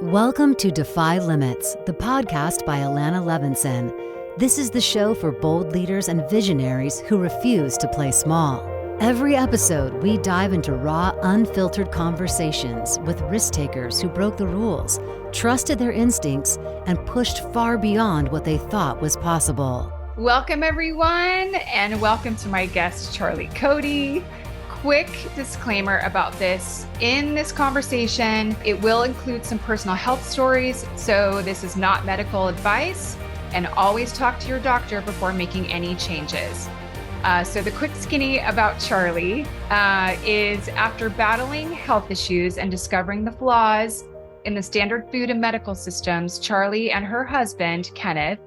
Welcome to Defy Limits, the podcast by Alanna Levenson. This is the show for bold leaders and visionaries who refuse to play small. Every episode, we dive into raw, unfiltered conversations with risk takers who broke the rules, trusted their instincts, and pushed far beyond what they thought was possible. Welcome, everyone, and welcome to my guest, Cody. Quick disclaimer about this. In this conversation, it will include some personal health stories, so this is not medical advice, and always talk to your doctor before making any changes. So the quick skinny about Charlie is after battling health issues and discovering the flaws in the standard food and medical systems, Charlie and her husband, Kenneth,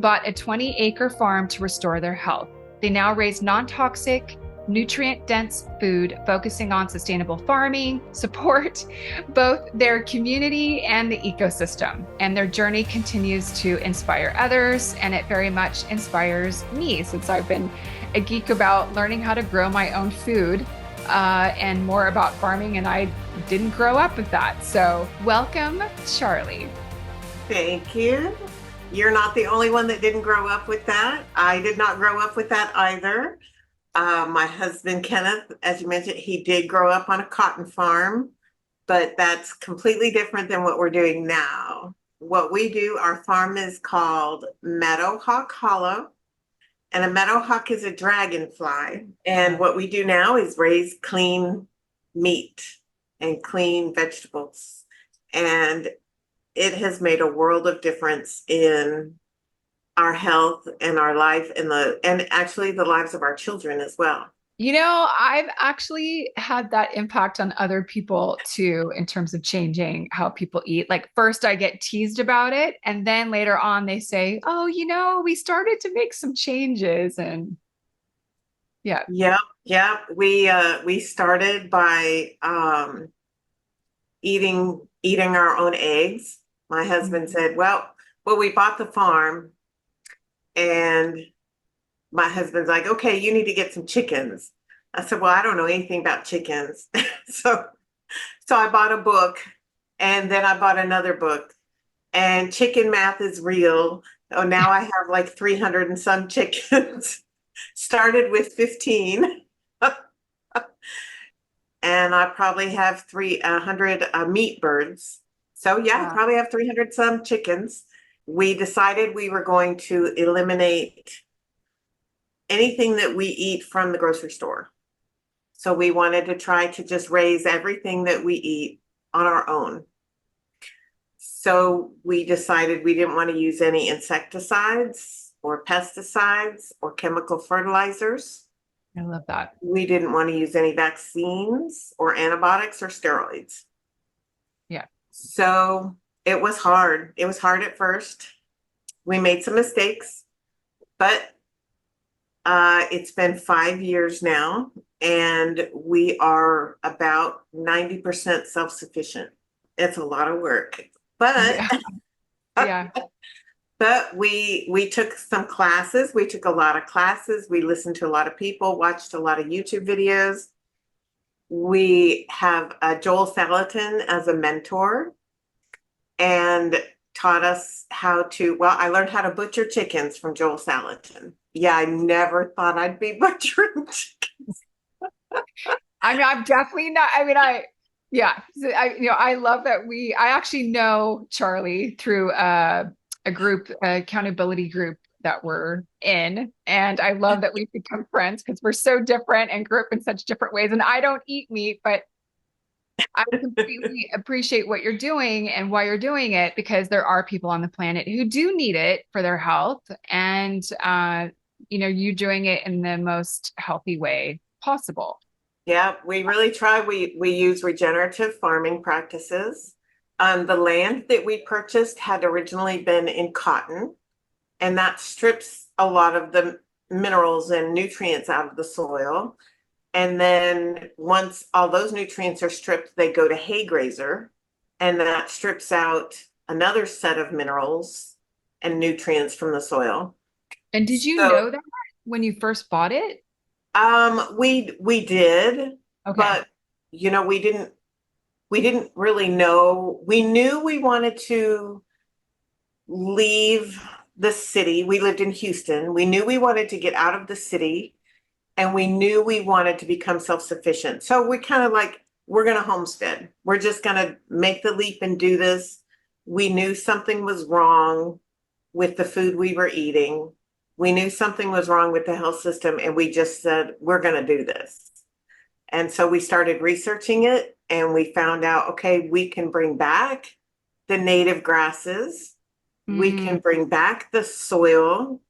bought a 20-acre farm to restore their health. They now raise non-toxic, nutrient-dense food, focusing on sustainable farming, support both their community and the ecosystem. And their journey continues to inspire others, and it very much inspires me since I've been a geek about learning how to grow my own food and more about farming, and I didn't grow up with that. So welcome, Charlie. Thank you. You're not the only one that didn't grow up with that. I did not grow up with that either. My husband, Kenneth, as you mentioned, he did grow up on a cotton farm, but that's completely different than what we're doing now. What we do, our farm is called Meadowhawk Hollow, and a meadowhawk is a dragonfly. And what we do now is raise clean meat and clean vegetables. And it has made a world of difference in our health and our life and actually the lives of our children as well. You know, I've actually had that impact on other people too, in terms of changing how people eat. Like first I get teased about it, and then later on they say, oh, you know, we started to make some changes. And yeah. We started by eating our own eggs. My husband said, well, we bought the farm. And my husband's like, okay, you need to get some chickens. I said, well, I don't know anything about chickens. So I bought a book, and then I bought another book, and chicken math is real. Oh, now I have like 300 and some chickens. Started with 15. And I probably have 300 meat birds. So yeah, I probably have 300 some chickens. We decided we were going to eliminate anything that we eat from the grocery store. So we wanted to try to just raise everything that we eat on our own. So we decided we didn't want to use any insecticides or pesticides or chemical fertilizers. I love that. We didn't want to use any vaccines or antibiotics or steroids. Yeah. So it was hard. It was hard at first. We made some mistakes, but it's been 5 years now, and we are about 90% self-sufficient. It's a lot of work, but yeah. But we took some classes. We took a lot of classes. We listened to a lot of people, watched a lot of YouTube videos. We have Joel Salatin as a mentor, and taught us how to, I learned how to butcher chickens from Joel Salatin. Yeah, I never thought I'd be butchering chickens. I mean, I'm definitely not, I love that I actually know Charlie through a group, accountability group that we're in. And I love that we've become friends because we're so different and grew up in such different ways. And I don't eat meat, but I completely appreciate what you're doing and why you're doing it, because there are people on the planet who do need it for their health. And, you doing it in the most healthy way possible. Yeah, we really try. We use regenerative farming practices. The land that we purchased had originally been in cotton, and that strips a lot of the minerals and nutrients out of the soil. And then once all those nutrients are stripped, they go to hay grazer, and that strips out another set of minerals and nutrients from the soil. And did you know that when you first bought it? We did, okay. But we didn't we didn't really know. We knew we wanted to leave the city. We lived in Houston. We knew we wanted to get out of the city, and we knew we wanted to become self-sufficient. So we kind of like, we're going to homestead. We're just going to make the leap and do this. We knew something was wrong with the food we were eating. We knew something was wrong with the health system, and we just said, we're going to do this. And so we started researching it, and we found out, okay, we can bring back the native grasses. We can bring back the soil.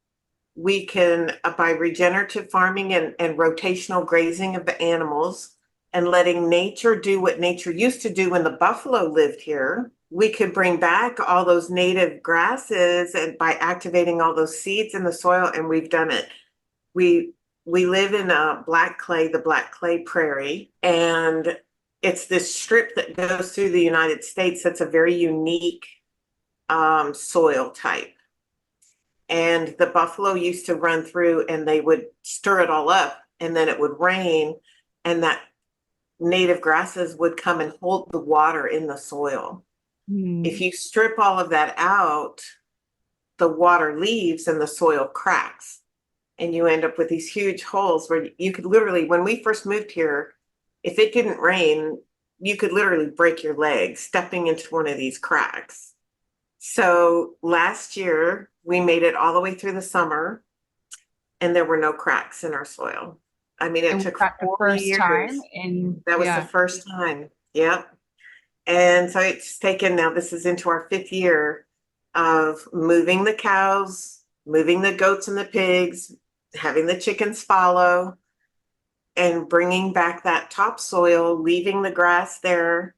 We can, by regenerative farming and rotational grazing of the animals and letting nature do what nature used to do when the buffalo lived here, we could bring back all those native grasses and by activating all those seeds in the soil, and we've done it. We live in the Black Clay Prairie, and it's this strip that goes through the United States that's a very unique soil type. And the buffalo used to run through, and they would stir it all up, and then it would rain, and that native grasses would come and hold the water in the soil. If you strip all of that out, the water leaves and the soil cracks, and you end up with these huge holes where you could literally, when we first moved here, if it didn't rain, you could literally break your leg stepping into one of these cracks. So last year we made it all the way through the summer, and there were no cracks in our soil. I mean, it took 4 years. That was the first time. Yep. And so it's taken, now this is into our 5th year of moving the cows, moving the goats and the pigs, having the chickens follow, and bringing back that topsoil, leaving the grass there,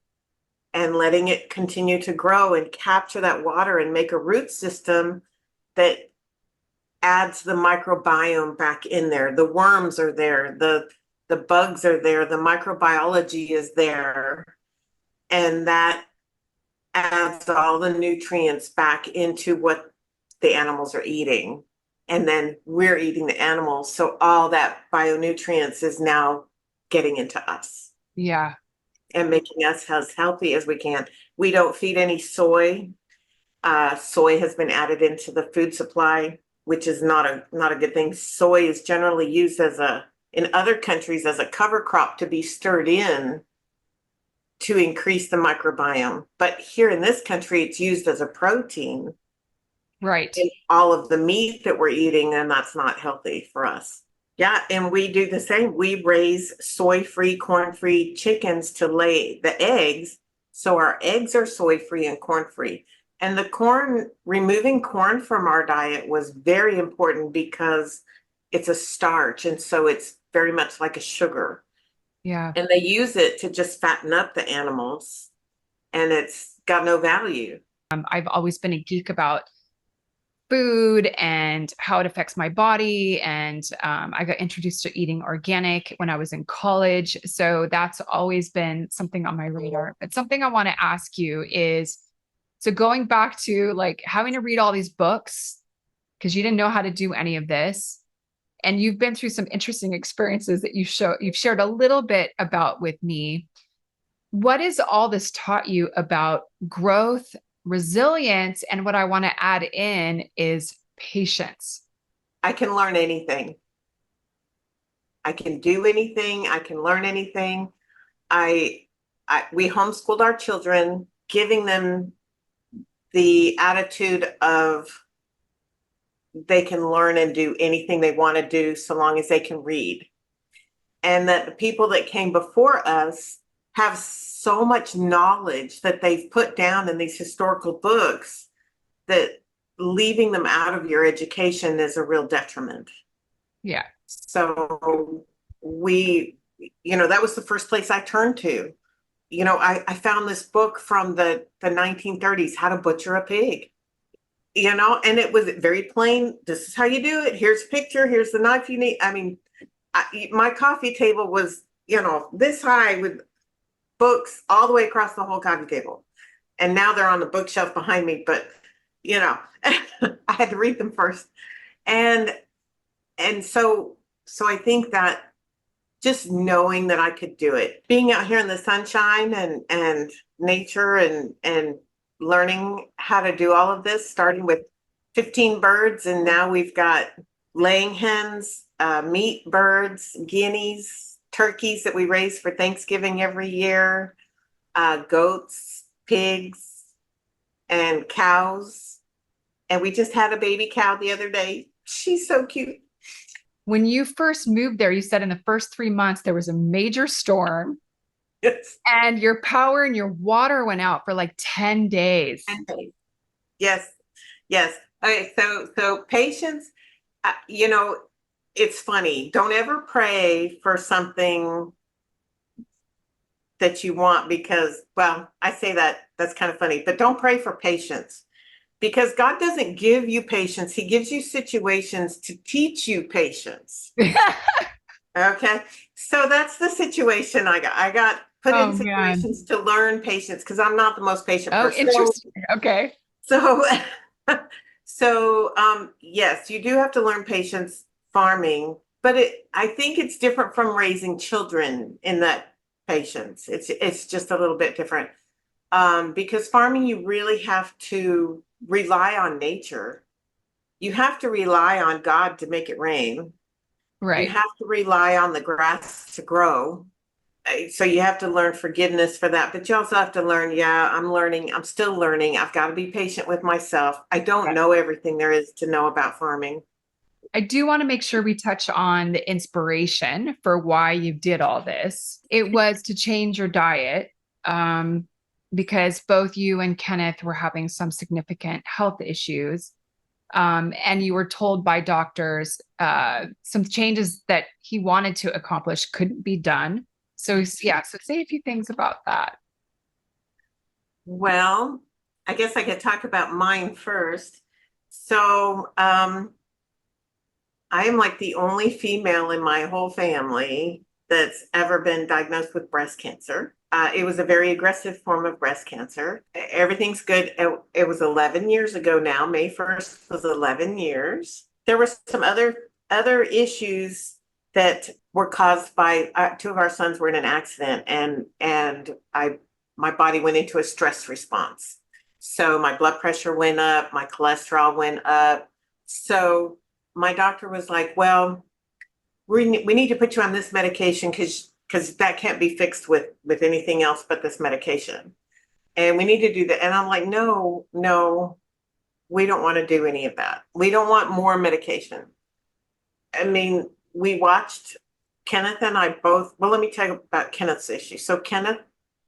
and letting it continue to grow and capture that water and make a root system that adds the microbiome back in there. The worms are there, the bugs are there, the microbiology is there, and that adds all the nutrients back into what the animals are eating. And then we're eating the animals. So all that bionutrients is now getting into us. Yeah. And making us as healthy as we can. We don't feed any soy. Soy has been added into the food supply, which is not a good thing. Soy is generally used in other countries as a cover crop to be stirred in to increase the microbiome. But here in this country, it's used as a protein. Right. In all of the meat that we're eating, and that's not healthy for us. Yeah, and we do the same. We raise soy-free, corn-free chickens to lay the eggs. So our eggs are soy-free and corn-free. And removing corn from our diet was very important because it's a starch. And so it's very much like a sugar. Yeah. And they use it to just fatten up the animals, and it's got no value. I've always been a geek about food and how it affects my body. And I got introduced to eating organic when I was in college. So that's always been something on my radar. But something I want to ask you is, so going back to like having to read all these books because you didn't know how to do any of this, and you've been through some interesting experiences that you've shared a little bit about with me. What has all this taught you about growth, resilience, and what I want to add in is patience? I can learn anything. I can do anything. I can learn anything. We homeschooled our children, giving them the attitude of they can learn and do anything they want to do so long as they can read. And that the people that came before us have so much knowledge that they've put down in these historical books that leaving them out of your education is a real detriment. Yeah. So that was the first place I turned to. I found this book from the 1930s, How to Butcher a Pig, and it was very plain. This is how you do it. Here's a picture. Here's the knife you need. I mean, my coffee table was, this high with books all the way across the whole coffee table. And now they're on the bookshelf behind me, but, I had to read them first. And so I think that just knowing that I could do it. Being out here in the sunshine and nature and learning how to do all of this, starting with 15 birds, and now we've got laying hens, meat birds, guineas, turkeys that we raise for Thanksgiving every year, goats, pigs, and cows. And we just had a baby cow the other day. She's so cute. When you first moved there, you said in the first 3 months, there was a major storm. Yes. And your power and your water went out for like 10 days. 10 days. Yes. Yes. Okay. So patience, it's funny. Don't ever pray for something that you want because, well, I say that's kind of funny, but don't pray for patience. Because God doesn't give you patience. He gives you situations to teach you patience. Okay. So that's the situation I got. I got put in situations to learn patience because I'm not the most patient person. Interesting. Okay. So, yes, you do have to learn patience farming, but I think it's different from raising children in that patience. It's just a little bit different. Because farming, you really have to rely on nature. You have to rely on God to make it rain. Right. You have to rely on the grass to grow. So you have to learn forgiveness for that. But you also have to learn, I'm still learning. I've got to be patient with myself. I don't know everything there is to know about farming. I do want to make sure we touch on the inspiration for why you did all this. It was to change your diet. Because both you and Kenneth were having some significant health issues. And you were told by doctors some changes that he wanted to accomplish couldn't be done. So say a few things about that. Well, I guess I could talk about mine first. So I am like the only female in my whole family that's ever been diagnosed with breast cancer. It was a very aggressive form of breast cancer. Everything's good. It was 11 years ago now. May 1st was 11 years. There were some other issues that were caused by two of our sons were in an accident, and my body went into a stress response. So my blood pressure went up, my cholesterol went up. So my doctor was like, well, we need to put you on this medication because that can't be fixed with anything else but this medication. And we need to do that. And I'm like, no, we don't want to do any of that. We don't want more medication. I mean, we watched Kenneth and I both, well, let me tell you about Kenneth's issue. So Kenneth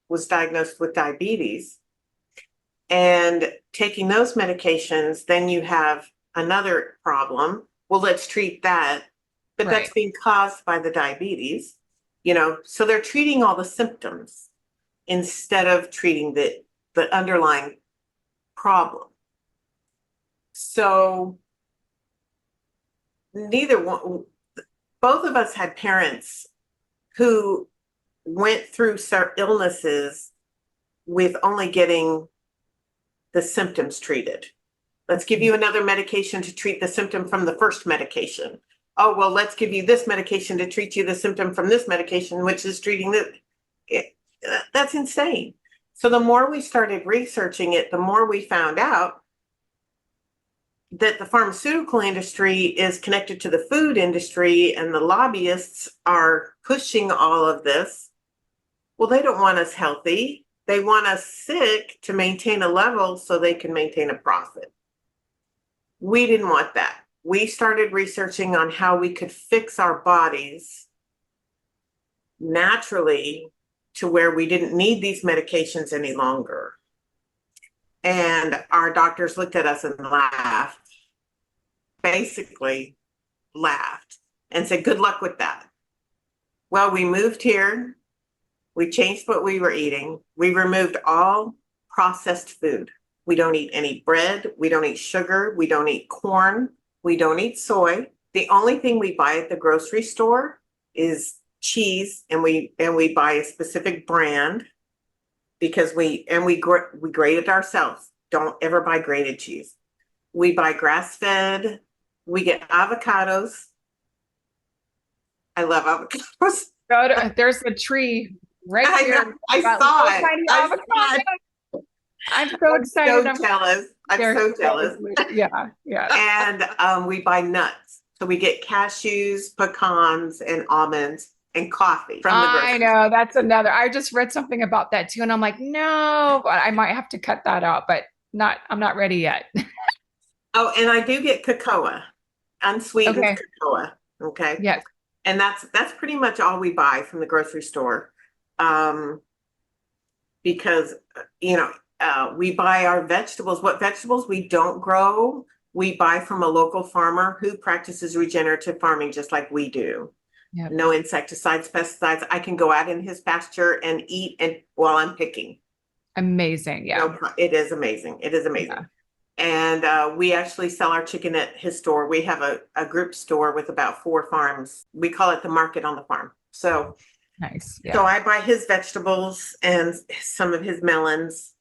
was diagnosed with diabetes, and taking those medications, then you have another problem. Well, let's treat that. But that's being caused by the diabetes. So they're treating all the symptoms instead of treating the underlying problem. So both of us had parents who went through illnesses with only getting the symptoms treated. Let's give you another medication to treat the symptom from the first medication. Oh, well, let's give you this medication to treat you the symptom from this medication, which is treating that's insane. So the more we started researching it, the more we found out that the pharmaceutical industry is connected to the food industry, and the lobbyists are pushing all of this. Well, they don't want us healthy. They want us sick to maintain a level so they can maintain a profit. We didn't want that. We started researching on how we could fix our bodies naturally to where we didn't need these medications any longer. And our doctors looked at us and laughed, basically laughed, and said, good luck with that. Well, we moved here. We changed what we were eating. We removed all processed food. We don't eat any bread. We don't eat sugar. We don't eat corn. We don't eat soy. The only thing we buy at the grocery store is cheese, and we buy a specific brand because we grate it ourselves. Don't ever buy grated cheese. We buy grass-fed. We get avocados. I love avocados. There's a tree right I here. know. I Got saw little it. tiny I saw it. avocados. I'm so excited. So jealous. I'm They're so jealous. yeah, yeah. And we buy nuts. So we get cashews, pecans, and almonds and coffee from the I grocery store. know that's another. I just read something about that too, and I'm like, no, but I might have to cut that out, but I'm not ready yet. Oh, and I do get cocoa, unsweetened Okay. cocoa. Okay. Yes. And that's pretty much all we buy from the grocery store. Because we buy our vegetables. What vegetables we don't grow, we buy from a local farmer who practices regenerative farming just like we do. Yep. No insecticides, pesticides. I can go out in his pasture and eat and while I'm picking. Amazing. Yeah. It is amazing. It is amazing. Yeah. And we actually sell our chicken at his store. We have a group store with about 4 farms. We call it the market on the farm. So Nice. Yeah. so I buy his vegetables and some of his melons.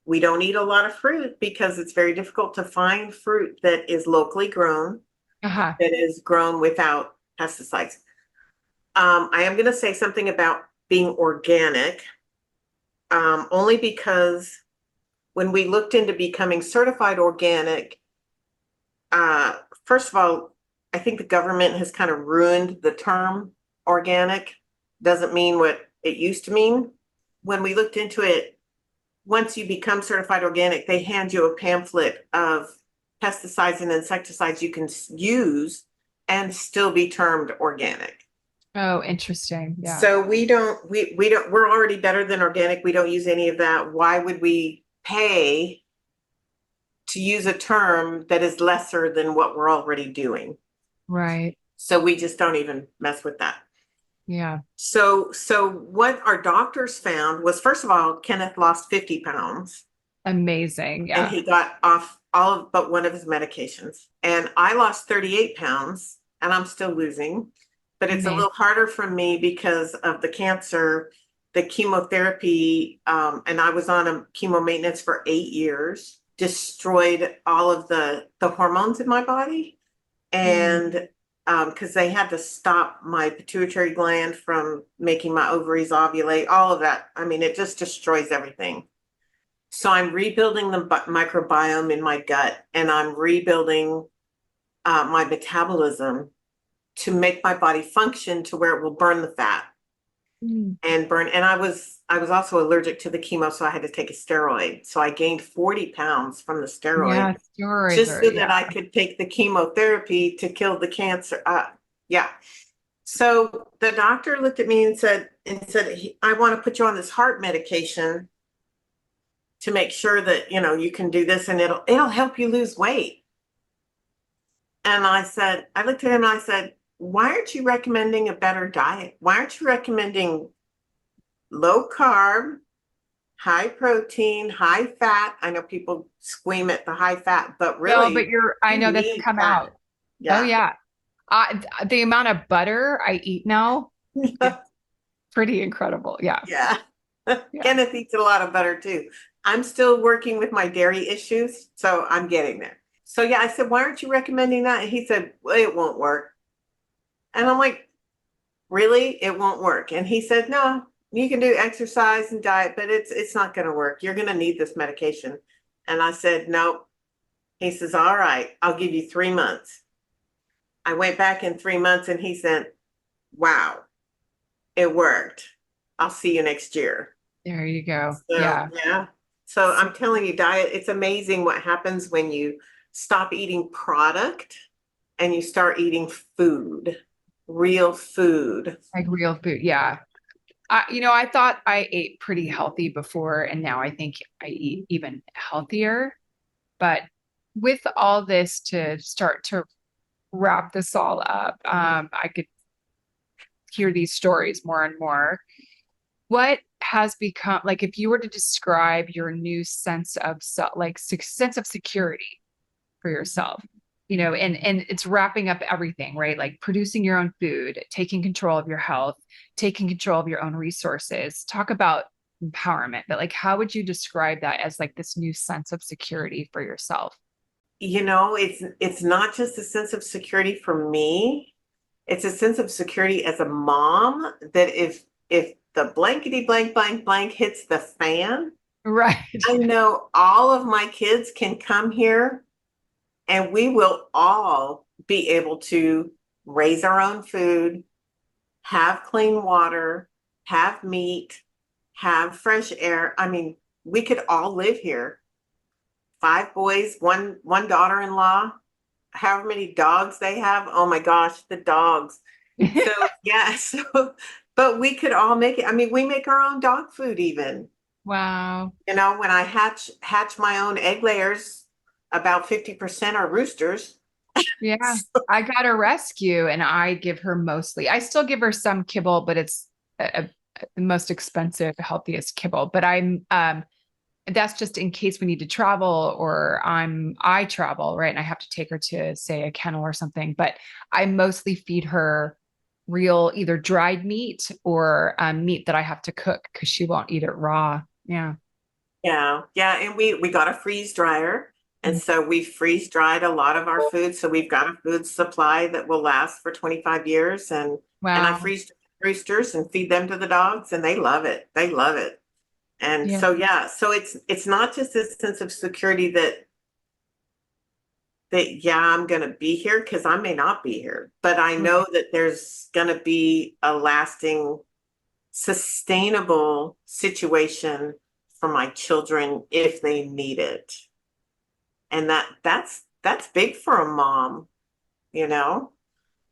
We don't eat a lot of fruit because it's very difficult to find fruit that is locally grown, Uh-huh. that is grown without pesticides. I am going to say something about being organic, only because when we looked into becoming certified organic, first of all, I think the government has kind of ruined the term organic. Doesn't mean what it used to mean. When we looked into it, once you become certified organic, they hand you a pamphlet of pesticides and insecticides you can use and still be termed organic. Oh, interesting. Yeah. So we're already better than organic. We don't use any of that. Why would we pay to use a term that is lesser than what we're already doing? Right. So we just don't even mess with that. Yeah. So what our doctors found was, first of all, Kenneth lost 50 pounds. Amazing. Yeah. And he got off all but one of his medications. And I lost 38 pounds and I'm still losing, but it's a little harder for me because of the cancer, the chemotherapy. And I was on a chemo maintenance for 8 years, destroyed all of the hormones in my body. And because they had to stop my pituitary gland from making my ovaries ovulate, all of that. I mean, it just destroys everything. So I'm rebuilding the microbiome in my gut, and I'm rebuilding my metabolism to make my body function to where it will burn the fat and burn. And I was also allergic to the chemo, so I had to take a steroid. So I gained 40 pounds from the steroid. Yeah, steroids just so are, that I could take the chemotherapy to kill the cancer. So the doctor looked at me and said, I want to put you on this heart medication to make sure that, you can do this and it'll help you lose weight. And I looked at him and I said, why aren't you recommending a better diet? Why aren't you recommending low carb, high protein, high fat? I know people squeam at the high fat, but really, but I know that's come fat out. Yeah. Oh yeah. The amount of butter I eat now, is pretty incredible. Yeah. Yeah. Kenneth eats a lot of butter too. I'm still working with my dairy issues, so I'm getting there. So yeah, I said, why aren't you recommending that? And he said, well, it won't work. And I'm like, really? It won't work? And he said, no, you can do exercise and diet, but it's not going to work. You're going to need this medication. And I said, nope. He says, all right, I'll give you 3 months. I went back in 3 months and he said, wow, it worked. I'll see you next year. There you go. So, yeah. So I'm telling you, diet, it's amazing what happens when you stop eating product and you start eating food, real food. Like real food. Yeah. I thought I ate pretty healthy before, and now I think I eat even healthier. But with all this, to start to wrap this all up, I could hear these stories more and more. What has become, like, if you were to describe your new sense of sense of security for yourself, and it's wrapping up everything, right? Like producing your own food, taking control of your health, taking control of your own resources. Talk about empowerment, but like, how would you describe that as like this new sense of security for yourself? It's not just a sense of security for me. it's a sense of security as a mom that if the blankety blank blank blank hits the fan, Right. I know all of my kids can come here and we will all be able to raise our own food, have clean water, have meat, have fresh air. I mean, we could all live here. 5 boys, one daughter-in-law, however many dogs they have. Oh my gosh, the dogs. So yeah, but we could all make it. I mean, we make our own dog food even. Wow. You know, when I hatch my own egg layers, about 50% are roosters. Yeah. I got a rescue and I give her I still give her some kibble, but it's the most expensive, healthiest kibble. But that's just in case we need to travel or I travel, right? And I have to take her to, say, a kennel or something, but I mostly feed her real either dried meat or meat that I have to cook because she won't eat it raw. Yeah. Yeah. And we got a freeze dryer. And so we freeze dried a lot of our food. So we've got a food supply that will last for 25 years. And I freeze roosters and feed them to the dogs and they love it. They love it. And so it's not just this sense of security that I'm going to be here, because I may not be here, but I know that there's going to be a lasting, sustainable situation for my children if they need it. And that's big for a mom, you know,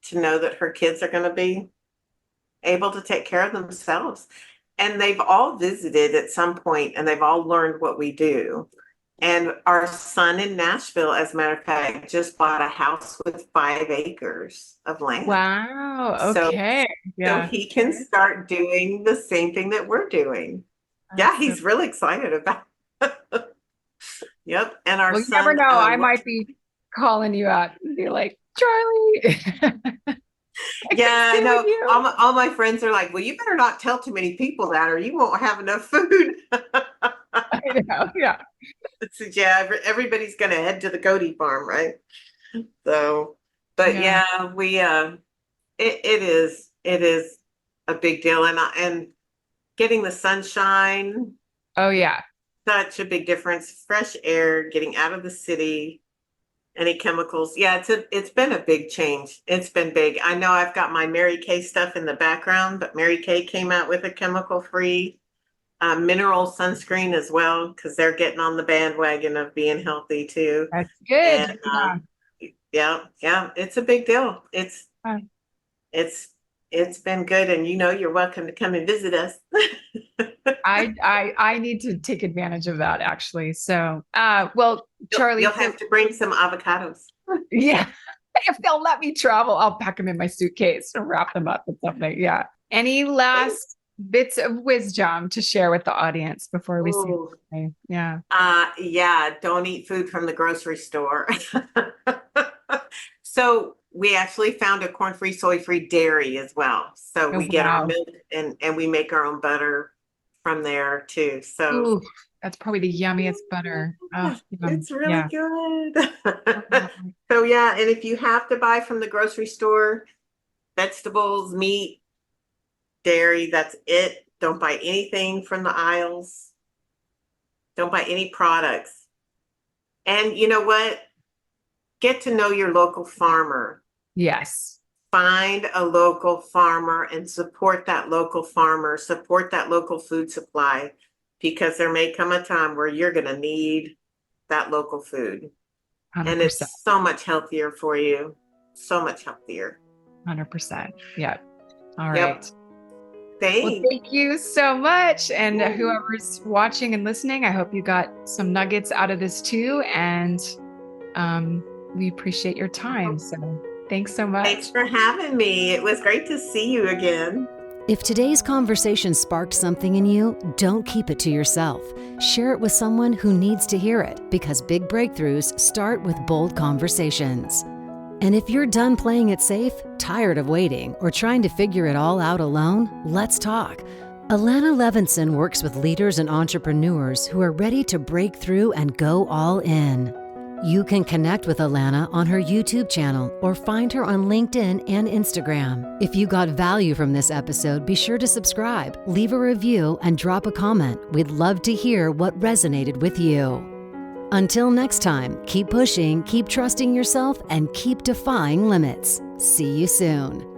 to know that her kids are going to be able to take care of themselves. And they've all visited at some point and they've all learned what we do. And our son in Nashville, as a matter of fact, just bought a house with 5 acres of land. Wow. Okay. So he can start doing the same thing that we're doing. He's really excited about it. Yep. And our son, you never know. I might be calling you out and be like, Charlie. Yeah, I know. All my friends are like, well, you better not tell too many people that or you won't have enough food. I know. Yeah. So, everybody's going to head to the Cody farm, right? So, but we, it is a big deal. And getting the sunshine. Oh yeah. Such a big difference. Fresh air, getting out of the city, any chemicals. Yeah, it's been a big change. It's been big. I know I've got my Mary Kay stuff in the background, but Mary Kay came out with a chemical-free mineral sunscreen as well, because they're getting on the bandwagon of being healthy too. That's good. And, it's a big deal. It's been good, and you're welcome to come and visit us. I need to take advantage of that, actually. So, well, Charlie, you'll have to bring some avocados. Yeah, if they'll let me travel, I'll pack them in my suitcase and wrap them up with something. Yeah. Any last bits of wisdom to share with the audience before we see? Yeah. Don't eat food from the grocery store. So we actually found a corn-free, soy-free dairy as well. So we get our milk and we make our own butter from there too. So that's probably the yummiest butter. Oh, it's really good. So and if you have to buy from the grocery store, vegetables, meat, dairy, that's it. Don't buy anything from the aisles. Don't buy any products. And you know what? Get to know your local farmer. Yes. Find a local farmer and support that local farmer, support that local food supply, because there may come a time where you're going to need that local food. 100%. And it's so much healthier for you. So much healthier. 100%. Yeah. All right. Thanks. Well, thank you so much. And whoever's watching and listening, I hope you got some nuggets out of this too. And we appreciate your time. So thanks so much. Thanks for having me. It was great to see you again. If today's conversation sparked something in you, don't keep it to yourself. Share it with someone who needs to hear it, because big breakthroughs start with bold conversations. And if you're done playing it safe, tired of waiting, or trying to figure it all out alone, let's talk. Alanna Levenson works with leaders and entrepreneurs who are ready to break through and go all in. You can connect with Alanna on her YouTube channel or find her on LinkedIn and Instagram. If you got value from this episode, be sure to subscribe, leave a review, and drop a comment. We'd love to hear what resonated with you. Until next time, keep pushing, keep trusting yourself, and keep defying limits. See you soon.